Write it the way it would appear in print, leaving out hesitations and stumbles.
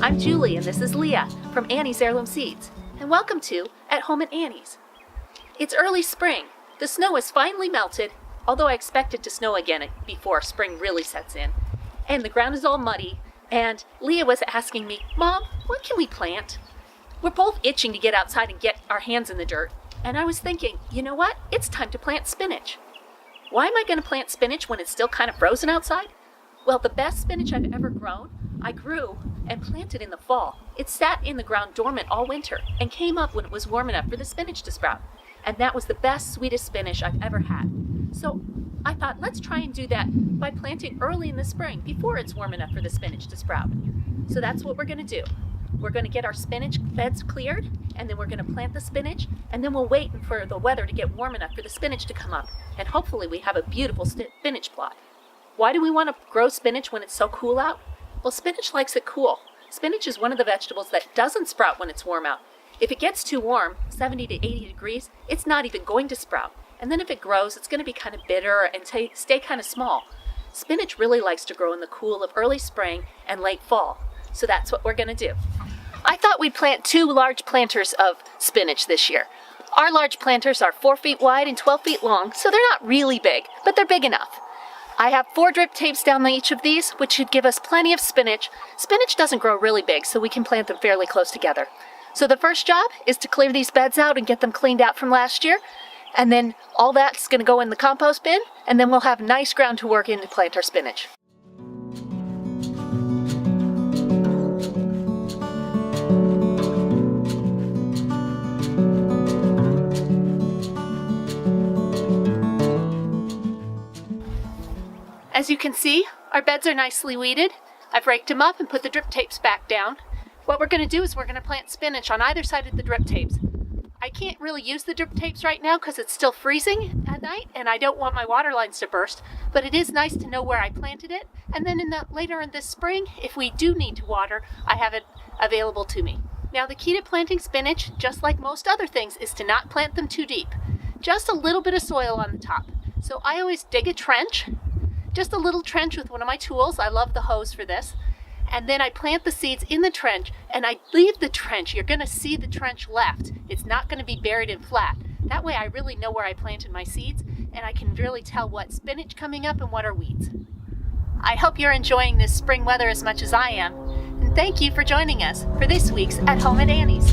I'm Julie and this is Lia from Annie's Heirloom Seeds, and welcome to At Home at Annie's. It's early spring. The snow has finally melted, although I expect it to snow again before spring really sets in, and the ground is all muddy, and Lia was asking me, Mom, what can we plant? We're both itching to get outside and get our hands in the dirt, and I was thinking, you know what? It's time to plant spinach. Why am I going to plant spinach when it's still kind of frozen outside? Well, the best spinach I've ever grown, I grew and planted in the fall. It sat in the ground dormant all winter and came up when it was warm enough for the spinach to sprout. And that was the best, sweetest spinach I've ever had. So I thought, let's try and do that by planting early in the spring before it's warm enough for the spinach to sprout. So that's what we're going to do. We're going to get our spinach beds cleared, and then we're going to plant the spinach, and then we'll wait for the weather to get warm enough for the spinach to come up. And hopefully we have a beautiful spinach plot. Why do we want to grow spinach when it's so cool out? Well, spinach likes it cool. Spinach is one of the vegetables that doesn't sprout when it's warm out. If it gets too warm, 70 to 80 degrees, it's not even going to sprout. And then if it grows, it's going to be kind of bitter and stay kind of small. Spinach really likes to grow in the cool of early spring and late fall. So that's what we're going to do. I thought we'd plant 2 large planters of spinach this year. Our large planters are 4 feet wide and 12 feet long, so they're not really big, but they're big enough. I have 4 drip tapes down each of these, which should give us plenty of spinach. Spinach doesn't grow really big, so we can plant them fairly close together. So the first job is to clear these beds out and get them cleaned out from last year. And then all that's going to go in the compost bin, and then we'll have nice ground to work in to plant our spinach. As you can see, our beds are nicely weeded. I've raked them up and put the drip tapes back down. What we're going to do is we're going to plant spinach on either side of the drip tapes. I can't really use the drip tapes right now because it's still freezing at night and I don't want my water lines to burst, but it is nice to know where I planted it. And then later in this spring, if we do need to water, I have it available to me. Now the key to planting spinach, just like most other things, is to not plant them too deep. Just a little bit of soil on the top. So I always dig a trench. Just a little trench with one of my tools. I love the hose for this. And then I plant the seeds in the trench and I leave the trench. You're going to see the trench left. It's not going to be buried and flat. That way I really know where I planted my seeds and I can really tell what's spinach coming up and what are weeds. I hope you're enjoying this spring weather as much as I am. And thank you for joining us for this week's At Home at Annie's.